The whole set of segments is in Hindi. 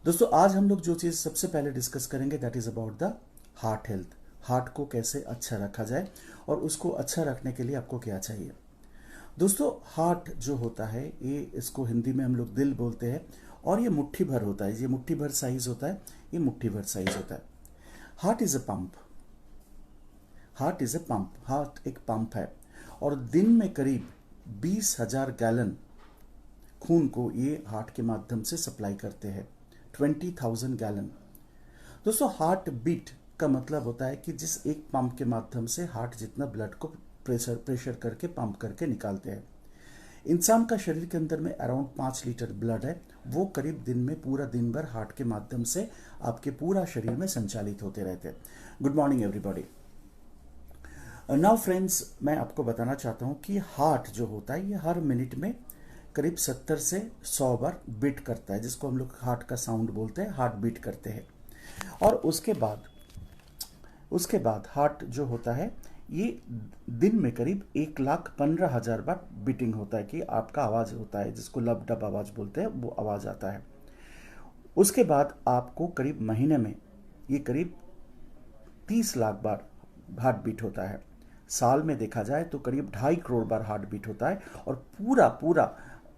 दोस्तों आज हम लोग जो चीज़ सबसे पहले डिस्कस करेंगे that is about the heart health. Heart को कैसे अच्छा रखा जाए और उसको अच्छा रखने के लिए आपको क्या चाहिए। दोस्तों हार्ट जो होता है ये इसको हिंदी में हम लोग दिल बोलते हैं और ये मुट्ठी भर होता है। ये मुट्ठी भर साइज होता है, ये मुट्ठी भर साइज होता है। Heart is a pump. Heart is a pump. Heart एक पंप है और दिन में करीब 20,000 गैलन खून को ये हार्ट के माध्यम से सप्लाई करते हैं। 20,000 गैलन। दोस्तों हार्ट बीट का मतलब होता है कि जिस एक पंप के माध्यम से हार्ट जितना ब्लड को प्रेशर करके पंप करके निकालते हैं। इंसान का शरीर के अंदर में अराउंड 5 लीटर ब्लड है, वो करीब दिन में पूरा दिन भर हार्ट के माध्यम से आपके पूरा शरीर में संचालित होते रहते हैं। Good morning everybody. Now friends, मैं आपको बताना चाहता हूँ कि हार्ट जो होता है ये हर मिनट में करीब 70 से 100 बार बीट करता है, जिसको हम लोग हार्ट का साउंड बोलते हैं, हार्ट बीट करते हैं। और उसके बाद हार्ट जो होता है ये दिन में करीब 1,15,000 बार बीटिंग होता है कि आपका आवाज़ होता है, जिसको लब डब आवाज़ बोलते हैं, वो आवाज़ आता है। उसके बाद आपको करीब महीने में ये करीब 30 लाख बार हार्ट बीट होता है। साल में देखा जाए तो करीब 2.5 करोड़ बार हार्ट बीट होता है और पूरा पूरा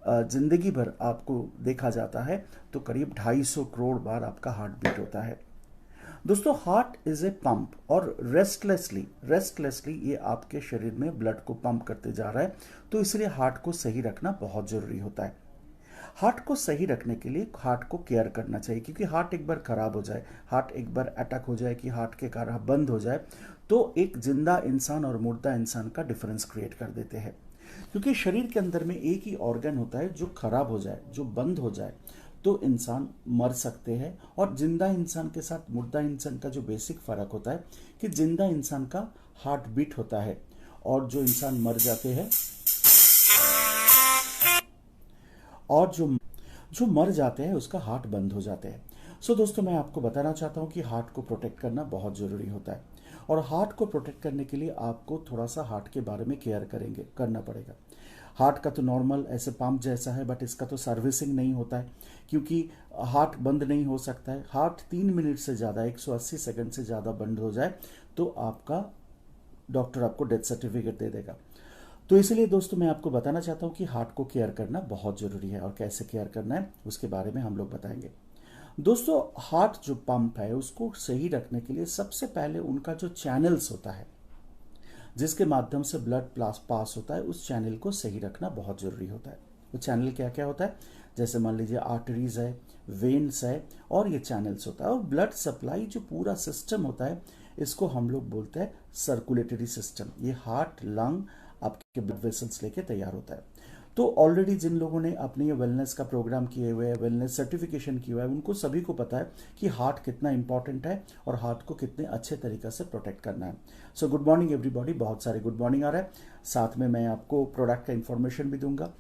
जिंदगी भर आपको देखा जाता है तो करीब 250 करोड़ बार आपका हार्ट बीट होता है। दोस्तों हार्ट इज ए पंप और रेस्टलेसली ये आपके शरीर में ब्लड को पंप करते जा रहा है, तो इसलिए हार्ट को सही रखना बहुत जरूरी होता है। हार्ट को सही रखने के लिए हार्ट को केयर करना चाहिए, क्योंकि हार्ट एक बार खराब हो जाए, हार्ट एक बार अटैक हो जाए कि हार्ट के कारण बंद हो जाए, तो एक जिंदा इंसान और मुर्दा इंसान का डिफरेंस क्रिएट कर देते हैं। क्योंकि शरीर के अंदर में एक ही ऑर्गन होता है जो खराब हो जाए, जो बंद हो जाए, तो इंसान मर सकते हैं। और जिंदा इंसान के साथ मुर्दा इंसान का जो बेसिक फर्क होता है कि जिंदा इंसान का हार्ट बीट होता है और जो इंसान मर जाते हैं और जो मर जाते हैं उसका हार्ट बंद हो जाते हैं। सो दोस्तों मैं आपको बताना चाहता हूँ कि हार्ट को प्रोटेक्ट करना बहुत ज़रूरी होता है और हार्ट को प्रोटेक्ट करने के लिए आपको थोड़ा सा हार्ट के बारे में केयर करना पड़ेगा। हार्ट का तो नॉर्मल ऐसे पंप जैसा है, बट इसका तो सर्विसिंग नहीं होता है, क्योंकि हार्ट बंद नहीं हो सकता है। हार्ट 3 मिनट से ज़्यादा 180 सेकंड से ज़्यादा बंद हो जाए तो आपका डॉक्टर आपको डेथ सर्टिफिकेट दे देगा। तो इसलिए दोस्तों मैं आपको बताना चाहता हूँ कि हार्ट को केयर करना बहुत ज़रूरी है और कैसे केयर करना है उसके बारे में हम लोग बताएंगे। दोस्तों हार्ट जो पंप है उसको सही रखने के लिए सबसे पहले उनका जो चैनल्स होता है जिसके माध्यम से ब्लड पास होता है, उस चैनल को सही रखना बहुत ज़रूरी होता है। वो चैनल क्या क्या होता है, जैसे मान लीजिए आर्टरीज है, वेन्स है और ये चैनल्स होता है। और ब्लड सप्लाई जो पूरा सिस्टम होता है इसको हम लोग बोलते हैं सर्कुलेटरी सिस्टम। ये हार्ट, लंग, आपके ब्लड वेसल्स लेके तैयार होता है। तो ऑलरेडी जिन लोगों ने अपने ये वेलनेस का प्रोग्राम किए हुए हैं, वेलनेस सर्टिफिकेशन किया हुआ है, उनको सभी को पता है कि हार्ट कितना इंपॉर्टेंट है और हार्ट को कितने अच्छे तरीके से प्रोटेक्ट करना है। सो गुड मॉर्निंग एवरीबॉडी, बहुत सारे गुड मॉर्निंग आ रहा है। साथ में मैं आपको प्रोडक्ट का इंफॉर्मेशन भी दूंगा।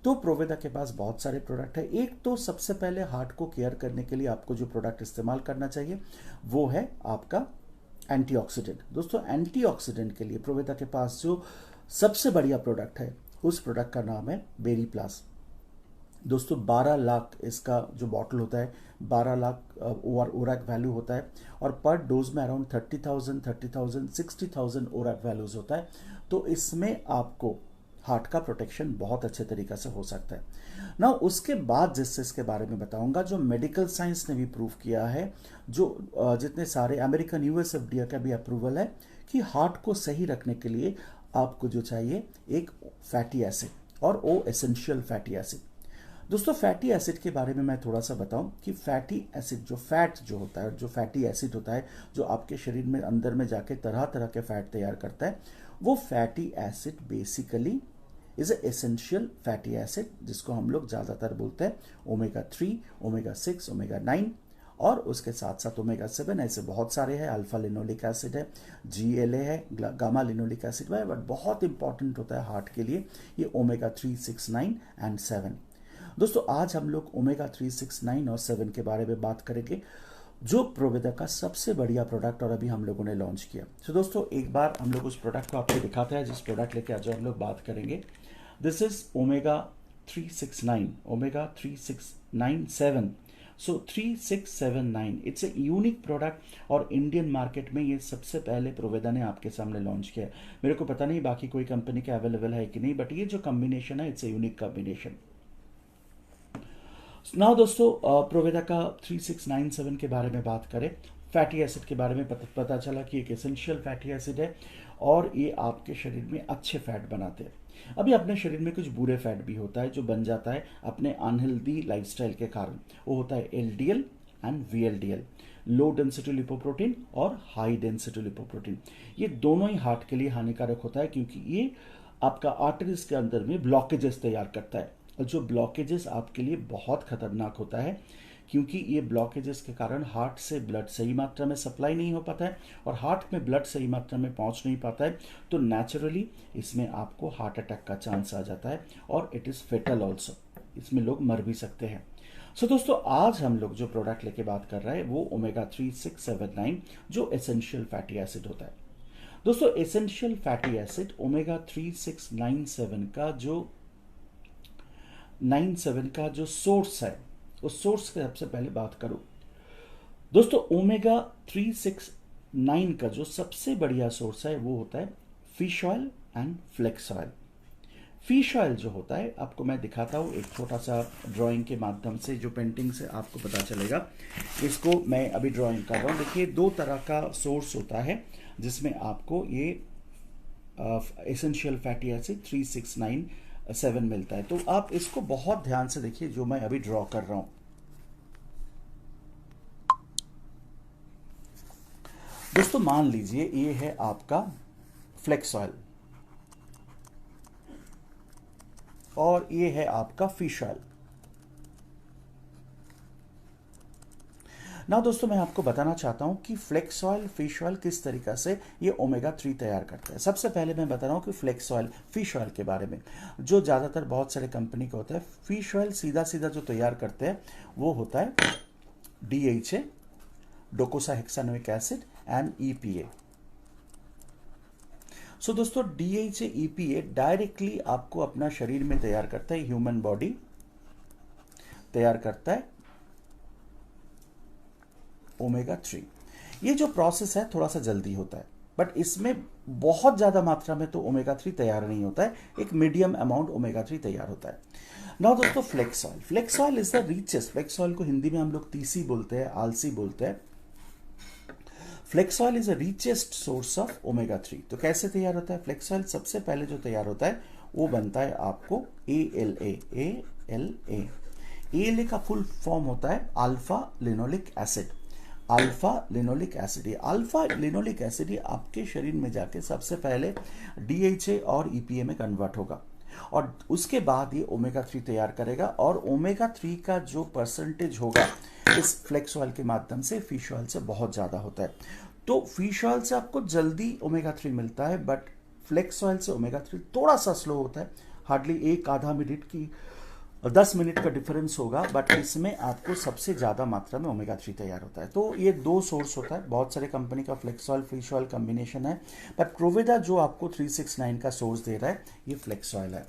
तो प्रोवेदा के पास बहुत सारे प्रोडक्ट है। एक तो सबसे पहले हार्ट को केयर करने के लिए आपको जो प्रोडक्ट इस्तेमाल करना चाहिए वो है आपका एंटीऑक्सीडेंट। दोस्तों एंटीऑक्सीडेंट के लिए प्रोवेदा के पास जो सबसे बढ़िया प्रोडक्ट है उस प्रोडक्ट का नाम है बेरी प्लस। दोस्तों 12 लाख इसका जो बॉटल होता है, 12 लाख ओरैक वैल्यू होता है और पर डोज में अराउंड 30,000 60,000 ओरैक वैल्यूज होता है। तो इसमें आपको हार्ट का प्रोटेक्शन बहुत अच्छे तरीके से हो सकता है ना। उसके बाद जिससे इसके बारे में बताऊंगा, जो मेडिकल साइंस ने भी प्रूव किया है, जो जितने सारे अमेरिकन यूएस एफडीए का भी अप्रूवल है कि हार्ट को सही रखने के लिए आपको जो चाहिए एक फैटी एसिड और ओ एसेंशियल फैटी एसिड। दोस्तों फैटी एसिड के बारे में मैं थोड़ा सा बताऊं कि फैटी एसिड जो फैट जो होता है, जो फैटी एसिड होता है जो आपके शरीर में अंदर में जाके तरह तरह के फैट तैयार करता है, वो fatty acid basically is a essential fatty acid, जिसको हम लोग ज़्यादातर बोलते हैं ओमेगा 3, ओमेगा 6, ओमेगा 9 और उसके साथ साथ ओमेगा 7। ऐसे बहुत सारे हैं, अल्फा लिनोलिक एसिड है, GLA है, गामा लिनोलिक एसिड है, बट बहुत इंपॉर्टेंट होता है हार्ट के लिए ये ओमेगा 3, 6, 9 एंड 7। दोस्तों आज हम लोग ओमेगा 3, 6, 9 और 7 के बारे में बात करेंगे, जो प्रोवेदा का सबसे बढ़िया प्रोडक्ट और अभी हम लोगों ने लॉन्च किया। तो दोस्तों एक बार हम लोग उस प्रोडक्ट को आपको दिखाते हैं जिस प्रोडक्ट लेके आज हम लोग बात करेंगे। This is omega 369, omega 3697 so 3679 it's a unique product और इंडियन मार्केट में ये सबसे पहले प्रोवेदा ने आपके सामने लॉन्च किया है। मेरे को पता नहीं बाकी कोई कंपनी का अवेलेबल है कि नहीं, बट ये जो कॉम्बिनेशन है it's a unique combination. Now दोस्तों, प्रोवेदा का 3697 के बारे में बात करें, फैटी एसिड के बारे में पता चला कि एक एसेंशियल फैटी एसिड है और ये आपके शरीर में अच्छे फैट बनाते हैं। अभी अपने शरीर में कुछ बुरे फैट भी होता है जो बन जाता है अपने अनहेल्दी लाइफस्टाइल के कारण। वो होता है LDL and VLDL, low density lipoprotein और हाई डेंसिटी लिपोप्रोटीन। ये दोनों ही हार्ट के लिए हानिकारक होता है क्योंकि ये आपका आर्टरीज के अंदर में ब्लॉकेजेस तैयार करता है, और जो ब्लॉकेजेस आपके लिए बहुत खतरनाक होता है क्योंकि ये ब्लॉकेजेस के कारण हार्ट से ब्लड सही मात्रा में सप्लाई नहीं हो पाता है, और हार्ट में ब्लड सही मात्रा में पहुंच नहीं पाता है, तो नेचुरली इसमें आपको हार्ट अटैक का चांस आ जाता है और इट इज़ फेटल ऑल्सो, इसमें लोग मर भी सकते हैं। सो दोस्तों, आज हम लोग जो प्रोडक्ट लेके बात कर रहे हैं वो ओमेगा 3679 जो एसेंशियल फैटी एसिड होता है। दोस्तों, एसेंशियल फैटी एसिड ओमेगा 3697 का जो 97 का जो सोर्स है, उस सोर्स के सबसे पहले बात करूं दोस्तों, ओमेगा 369 का जो सबसे बढ़िया सोर्स है वो होता है fish oil and flax oil. Fish oil जो होता है, आपको मैं दिखाता हूँ एक छोटा सा ड्राइंग के माध्यम से, जो पेंटिंग से आपको पता चलेगा। इसको मैं अभी ड्राइंग कर रहा हूँ। देखिए, दो तरह का सोर्स होता है जिसमें आपको ये एसेंशियल फैटी एसिड 3697 मिलता है। तो आप इसको बहुत ध्यान से देखिए जो मैं अभी ड्रॉ कर रहा हूं। दोस्तों, मान लीजिए ये है आपका फ्लेक्स ऑयल और ये है आपका फिश ऑयल। ना दोस्तों, मैं आपको बताना चाहता हूं कि फ्लेक्स ऑयल, फिश ऑयल किस तरीका से ये ओमेगा 3 तैयार करता है। सबसे पहले मैं बता रहा हूं कि फ्लेक्स ऑयल, फिश ऑयल के बारे में, जो ज़्यादातर बहुत सारे कंपनी का होता है। फिश ऑयल सीधा सीधा जो तैयार करते हैं वो होता है DHA, डोकोसाहेक्सानोइक एसिड एंड EPA। सो दोस्तों, DHA EPA डायरेक्टली आपको अपना शरीर में तैयार करता है, ह्यूमन बॉडी तैयार करता है ओमेगा 3। ये जो प्रोसेस है थोड़ा सा जल्दी होता है, बट इसमें बहुत ज़्यादा मात्रा में तो ओमेगा 3 तैयार नहीं होता है, एक मीडियम अमाउंट ओमेगा 3 तैयार होता है। नाउ दोस्तों, flax oil, flax oil is the richest, flax oil को हिंदी में हम लोग तीसी बोलते हैं, आलसी बोलते हैं। Flax oil is a richest source of omega 3। तो कैसे तैयार होता है फ्लेक्स ऑयल? सबसे पहले जो तैयार होता है वो बनता है आपको ALA का फुल फॉर्म होता है alpha linoleic acid. Alpha linoleic acid, alpha linoleic acid आपके शरीर में जाके सबसे पहले DHA और EPA में कन्वर्ट होगा, और उसके बाद ये ओमेगा 3 तैयार करेगा, और ओमेगा 3 का जो परसेंटेज होगा इस फ्लेक्स ऑयल के माध्यम से फिश ऑयल से बहुत ज़्यादा होता है। तो फिश ऑयल से आपको जल्दी ओमेगा 3 मिलता है, बट फ्लेक्स ऑयल से ओमेगा 3 थोड़ा सा स्लो होता है, हार्डली एक आधा मिनट की 10 मिनट का डिफरेंस होगा, बट इसमें आपको सबसे ज़्यादा मात्रा में ओमेगा 3 तैयार होता है। तो ये दो सोर्स होता है, बहुत सारे कंपनी का flax oil fish oil combination है, बट प्रोवेदा जो आपको 369 का सोर्स दे रहा है ये फ्लेक्स ऑयल है।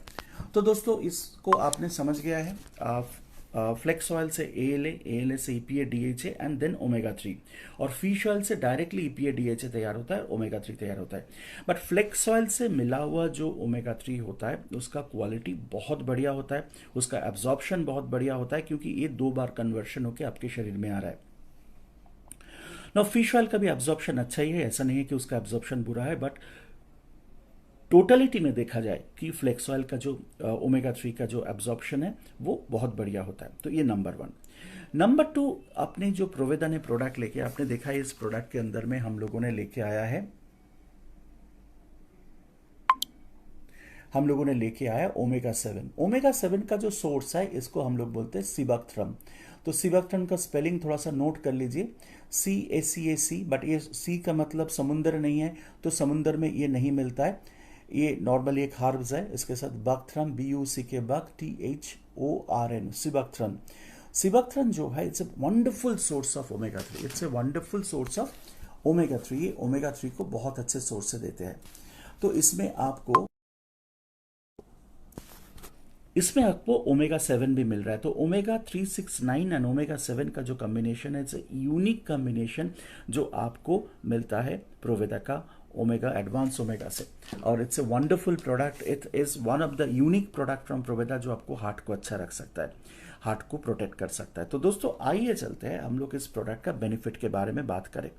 तो दोस्तों, इसको आपने समझ गया है। फ्लेक्स ऑयल से ALA से EPA DHA and then omega 3, और फिश ऑयल से डायरेक्टली EPA DHA तैयार होता है, ओमेगा 3 तैयार होता है। बट फ्लेक्स ऑयल से मिला हुआ जो ओमेगा 3 होता है उसका क्वालिटी बहुत बढ़िया होता है, उसका एब्जॉर्प्शन बहुत बढ़िया होता है, क्योंकि ये 2 बार कन्वर्शन होकर आपके शरीर में आ रहा है। ना फिश ऑयल का भी एब्जॉर्प्शन अच्छा ही है, ऐसा नहीं है कि उसका एब्जॉर्प्शन बुरा है, बट टोटलिटी में देखा जाए कि फ्लेक्स ऑयल का जो ओमेगा 3 का जो एब्जॉर्प्शन है वो बहुत बढ़िया होता है। तो ये नंबर 1। नंबर 2, अपने जो प्रोवेदा ने प्रोडक्ट लेके, आपने देखा है इस प्रोडक्ट के अंदर में हम लोगों ने लेके आया ओमेगा 7। ओमेगा 7 का जो सोर्स है इसको हम लोग बोलते हैं सिबक्थ्रम। तो सिबक्थ्रम का स्पेलिंग थोड़ा सा नोट कर लीजिए, CACAC, बट ये सी का मतलब समुंदर नहीं है, तो समुंदर में ये नहीं मिलता है। ये नॉर्मली एक हर्ब्स है, इसके साथ बक्थ्रम, BUCK बक THORN, सिबक्थ्रम। सिबक्थ्रम जो है it's a wonderful source of omega 3, it's a wonderful source of omega 3। ये ओमेगा 3 को बहुत अच्छे सोर्स से देते हैं। तो इसमें आपको इसमें आपको ओमेगा 7 भी मिल रहा है। तो ओमेगा 369 एंड ओमेगा 7 का जो कॉम्बिनेशन है, इट्स ए यूनिक कॉम्बिनेशन जो आपको मिलता है प्रोवेदा का ओमेगा एडवांस ओमेगा से, और it's a wonderful product. It is one of the unique product from Proveda जो आपको हार्ट को अच्छा रख सकता है, हार्ट को प्रोटेक्ट कर सकता है। तो दोस्तों आइए चलते हैं हम लोग इस प्रोडक्ट का बेनिफिट के बारे में बात करें।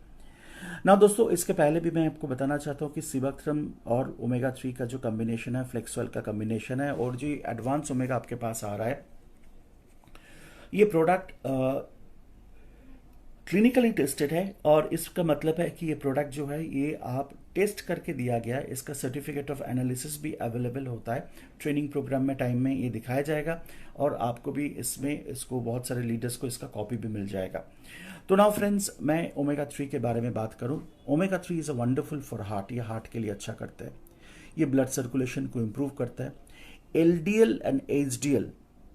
ना दोस्तों, इसके पहले भी मैं आपको बताना चाहता हूँ कि सिबाथ्रम और ओमेगा 3 का जो कॉम्बिनेशन है, फ्लेक्सवेल का कॉम्बिनेशन है, और जो एडवांस ओमेगा आपके पास आ रहा है, ये प्रोडक्ट क्लिनिकली टेस्टेड है। और इसका मतलब है कि ये प्रोडक्ट जो है ये आप टेस्ट करके दिया गया है। इसका सर्टिफिकेट ऑफ एनालिसिस भी अवेलेबल होता है। ट्रेनिंग प्रोग्राम में टाइम में ये दिखाया जाएगा, और आपको भी इसमें इसको बहुत सारे लीडर्स को इसका कॉपी भी मिल जाएगा। तो नाउ फ्रेंड्स, मैं ओमेगा 3 के बारे में बात करूं। Omega 3 is a wonderful for heart. ये हार्ट के लिए अच्छा करता है, ये ब्लड सर्कुलेशन को इम्प्रूव करता है, एलडीएल एंड एचडीएल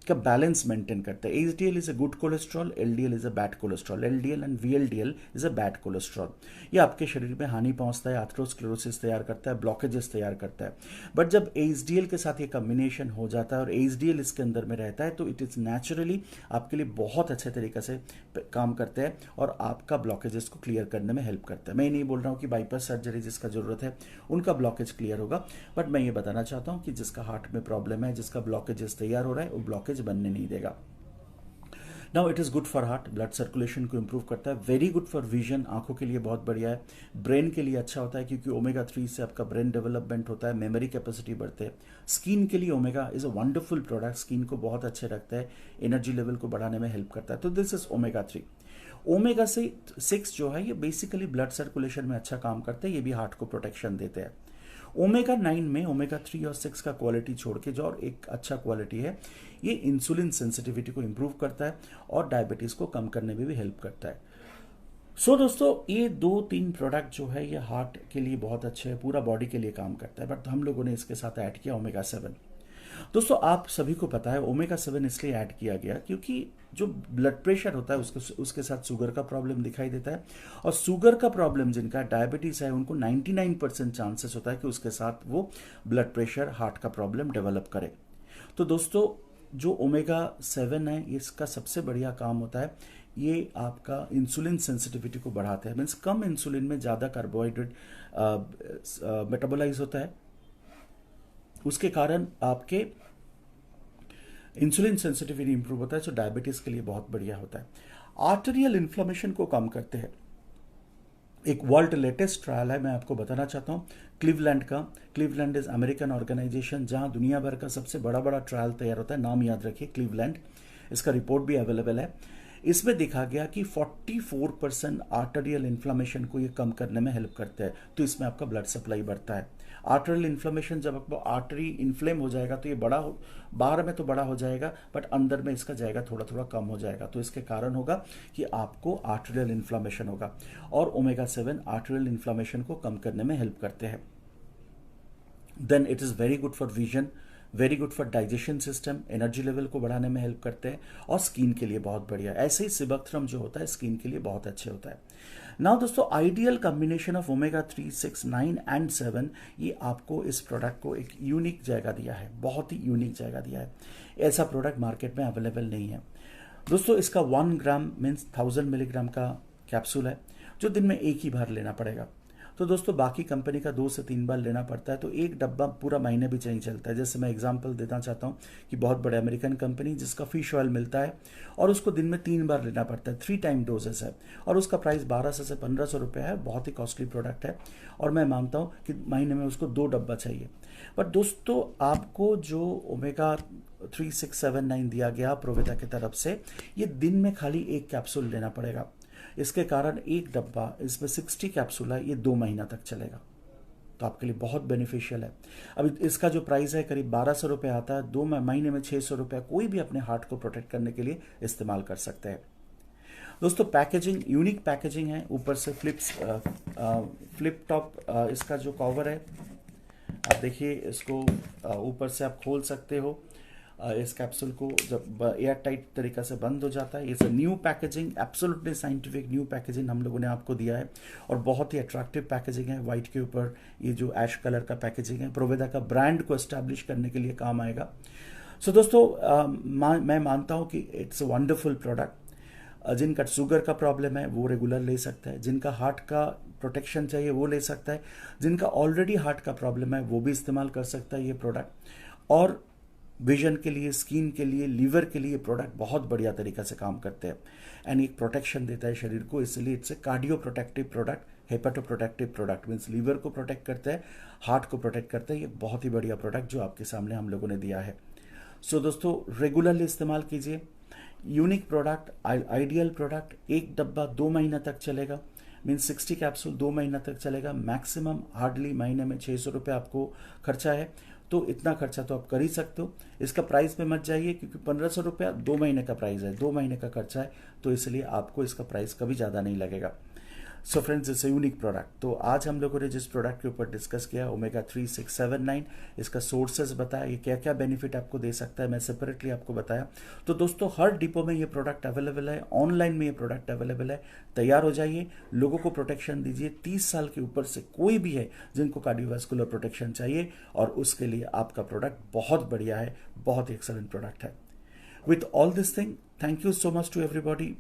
का बैलेंस मेंटेन करता है। HDL is a good cholesterol, LDL is a bad cholesterol, LDL and VLDL is a bad cholesterol. ये आपके शरीर में हानि पहुंचता है, आर्थरोस्क्लेरोसिस तैयार करता है, ब्लॉकेजेस तैयार करता है। बट जब एचडीएल के साथ ये कॉम्बिनेशन हो जाता है और एचडीएल इसके अंदर में रहता है, तो इट इज नेचुरली आपके लिए बहुत अच्छे तरीके से काम करते हैं और आपका ब्लॉकेजेस को क्लियर करने में हेल्प करता है। मैं नहीं बोल रहा हूँ कि बाईपास सर्जरी जिसका जरूरत है उनका ब्लॉकेज क्लियर होगा, बट मैं ये बताना चाहता हूँ कि जिसका हार्ट में प्रॉब्लम है, जिसका ब्लॉकेजेस तैयार हो रहा है, वो ब्लॉकेज बनने नहीं देगा। Now it is good for heart, blood circulation को इंप्रूव करता है, वेरी गुड फॉर विजन, आंखों के लिए बहुत बढ़िया है, ब्रेन के लिए अच्छा होता है क्योंकि ओमेगा 3 से आपका ब्रेन डेवलपमेंट होता है, मेमोरी कैपेसिटी बढ़ते हैं। स्किन के लिए omega is a wonderful product, skin को बहुत अच्छे रखता है, एनर्जी लेवल को बढ़ाने में हेल्प करता है। तो दिस इज ओमेगा 3। ओमेगा 6 जो है ये बेसिकली ब्लड सर्कुलेशन में अच्छा काम करता है, ये भी हार्ट को प्रोटेक्शन देते हैं। ओमेगा 9 में ओमेगा 3 और 6 का क्वालिटी छोड़ के जो और एक अच्छा क्वालिटी है, ये इंसुलिन सेंसिटिविटी को इंप्रूव करता है और डायबिटीज को कम करने में भी हेल्प करता है। सो दोस्तों, ये 2-3 प्रोडक्ट जो है ये हार्ट के लिए बहुत अच्छे है, पूरा बॉडी के लिए काम करता है। बट हम लोगों ने इसके साथ ऐड किया ओमेगा 7। दोस्तों आप सभी को पता है ओमेगा 7 इसलिए ऐड किया गया क्योंकि जो ब्लड प्रेशर होता है उसके साथ शुगर का प्रॉब्लम दिखाई देता है, और शुगर का प्रॉब्लम जिनका डायबिटीज है उनको 99% चांसेस होता है कि उसके साथ वो ब्लड प्रेशर, हार्ट का प्रॉब्लम डेवलप करे। तो दोस्तों जो ओमेगा 7 है इसका सबसे बढ़िया काम होता है, ये आपका इंसुलिन सेंसिटिविटी को बढ़ाता है। मीन्स कम इंसुलिन में ज़्यादा कार्बोहाइड्रेट मेटाबोलाइज होता है, उसके कारण आपके इंसुलिन सेंसिटिविटी इंप्रूव होता है, जो डायबिटीज के लिए बहुत बढ़िया होता है। आर्टेरियल इन्फ्लेमेशन को कम करते हैं। एक वर्ल्ड लेटेस्ट ट्रायल है, मैं आपको बताना चाहता हूँ क्लीवलैंड का। क्लीवलैंड इज अमेरिकन ऑर्गेनाइजेशन जहां दुनिया भर का सबसे बड़ा बड़ा ट्रायल तैयार होता है, नाम याद रखिए क्लीवलैंड। इसका रिपोर्ट भी अवेलेबल है। इसमें देखा गया कि 44% आर्टेरियल इन्फ्लेमेशन को ये कम करने में हेल्प करता है। तो इसमें आपका ब्लड सप्लाई बढ़ता है। आर्टेरियल इन्फ्लेमेशन, जब आपको आर्टरी इन्फ्लेम हो जाएगा तो ये बाहर में तो बड़ा हो जाएगा, बट अंदर में इसका जाएगा थोड़ा थोड़ा कम हो जाएगा। तो इसके कारण होगा कि आपको आर्टेरियल इन्फ्लेमेशन होगा, और ओमेगा 7 आर्टेरियल इन्फ्लेमेशन को कम करने में हेल्प करते हैं। Then it is very good for vision, very good for digestion system, energy level को बढ़ाने में हेल्प करते हैं, और स्किन के लिए बहुत बढ़िया। ऐसे ही सिबाथ्रम जो होता है स्किन के लिए बहुत अच्छे होता है। नाउ दोस्तों, ideal combination of omega 3, 6, 9 and 7 ये आपको इस प्रोडक्ट को एक यूनिक जगह दिया है, बहुत ही यूनिक जगह दिया है। ऐसा प्रोडक्ट मार्केट में अवेलेबल नहीं है दोस्तों। इसका 1 ग्राम मीन्स 1000 मिलीग्राम का कैप्सूल है, जो दिन में एक ही बार लेना पड़ेगा। तो दोस्तों बाकी कंपनी का 2 से 3 बार लेना पड़ता है, तो एक डब्बा पूरा महीने भी नहीं चलता है। जैसे मैं एग्जांपल देना चाहता हूँ कि बहुत बड़े अमेरिकन कंपनी जिसका फिश ऑयल मिलता है और उसको दिन में 3 बार लेना पड़ता है, 3 टाइम डोजेस है, और उसका प्राइस 1200 से 1500 रुपये है। बहुत ही कॉस्टली प्रोडक्ट है, और मैं मानता हूँ कि महीने में उसको 2 डब्बा चाहिए। बट दोस्तों आपको जो ओमेगा 3, 6, 7, 9 दिया गया प्रोवेदा की तरफ से, ये दिन में खाली एक कैप्सूल लेना पड़ेगा। इसके कारण एक डब्बा, इसमें 60 कैप्सूल है, ये 2 महीना तक चलेगा। तो आपके लिए बहुत बेनिफिशियल है। अब इसका जो प्राइस है करीब 1200 रुपये आता है, 2 महीने में 600 रुपये कोई भी अपने हार्ट को प्रोटेक्ट करने के लिए इस्तेमाल कर सकते हैं। दोस्तों पैकेजिंग यूनिक पैकेजिंग है, ऊपर से फ्लिप टॉप इसका जो कवर है, आप देखिए इसको ऊपर से आप खोल सकते हो। इस कैप्सूल को जब एयर टाइट तरीका से बंद हो जाता है। ये new packaging, absolutely scientific new packaging हम लोगों ने आपको दिया है, और बहुत ही अट्रैक्टिव पैकेजिंग है। वाइट के ऊपर ये जो ऐश कलर का पैकेजिंग है, प्रोवेदा का ब्रांड को एस्टैब्लिश करने के लिए काम आएगा। सो दोस्तों मैं मानता हूँ कि इट्स अ वंडरफुल प्रोडक्ट। जिनका शुगर का प्रॉब्लम है वो रेगुलर ले सकता है, जिनका हार्ट का प्रोटेक्शन चाहिए वो ले सकता है, जिनका ऑलरेडी हार्ट का प्रॉब्लम है वो भी इस्तेमाल कर सकता है ये प्रोडक्ट। और विजन के लिए, स्किन के लिए, लीवर के लिए प्रोडक्ट बहुत बढ़िया तरीका से काम करते हैं एंड एक प्रोटेक्शन देता है शरीर को, इसलिए it's a cardio protective product, hepato protective product means liver को प्रोटेक्ट करता है, हार्ट को प्रोटेक्ट करता है। ये बहुत ही बढ़िया प्रोडक्ट जो आपके सामने हम लोगों ने दिया है। सो दोस्तों रेगुलरली इस्तेमाल कीजिए। यूनिक प्रोडक्ट, आइडियल प्रोडक्ट, एक डब्बा 2 महीना तक चलेगा, मीन्स 60 कैप्सूल 2 महीना तक चलेगा। मैक्सिमम हार्डली महीने में 600 रुपये आपको खर्चा है, तो इतना खर्चा तो आप कर ही सकते हो। इसका प्राइस पे मत जाइए क्योंकि 1500 रुपया 2 महीने का प्राइस है, 2 महीने का खर्चा है, तो इसलिए आपको इसका प्राइस कभी ज़्यादा नहीं लगेगा। So friends it's unique product. तो आज हम लोगों ने जिस प्रोडक्ट के ऊपर डिस्कस किया ओमेगा 3 6 7 9, इसका सोर्सेज बताया, ये क्या क्या बेनिफिट आपको दे सकता है, मैं सेपरेटली आपको बताया। तो दोस्तों हर डिपो में ये प्रोडक्ट अवेलेबल है, ऑनलाइन में ये प्रोडक्ट अवेलेबल है। तैयार हो जाइए, लोगों को प्रोटेक्शन दीजिए। 30 साल के ऊपर से कोई भी है जिनको कार्डियोवास्कुलर प्रोटेक्शन चाहिए, और उसके लिए आपका प्रोडक्ट बहुत बढ़िया है, बहुत ही एक्सलेंट प्रोडक्ट है। With all this thing, thank you so much to everybody.